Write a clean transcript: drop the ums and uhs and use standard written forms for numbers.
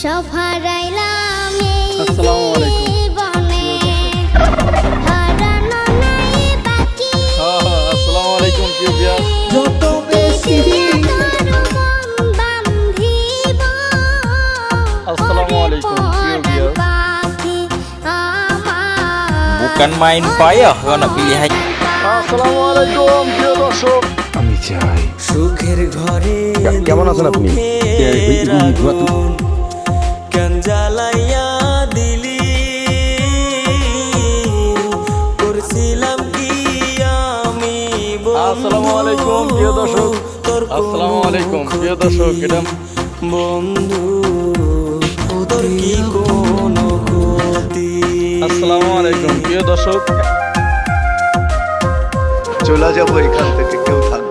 সব হারাইলাম আসসালামু আলাইকুম। জীবনে হারানো নাই বাকি আসসালামু আলাইকুম প্রিয় ভিউয়ার্স। যত বেশি আসসালামু আলাইকুম প্রিয় viewers. Bukan main payah kau nak pilih haji. আসসালামু আলাইকুম প্রিয় দর্শক। আমি চাই সুখের ঘরে কেমন আছেন আপনি? কেন জ্বালাইয়া দিলি করছিলাম কি আমি আসসালামু আলাইকুম প্রিয় দর্শক। আসসালামু আলাইকুম প্রিয় দর্শক। এটা বন্ধু তোর কি কোনো ক্ষতি আসসালামু আলাইকুম প্রিয় দর্শক। চলে যাবো এখান থেকে, কেউ থাকবে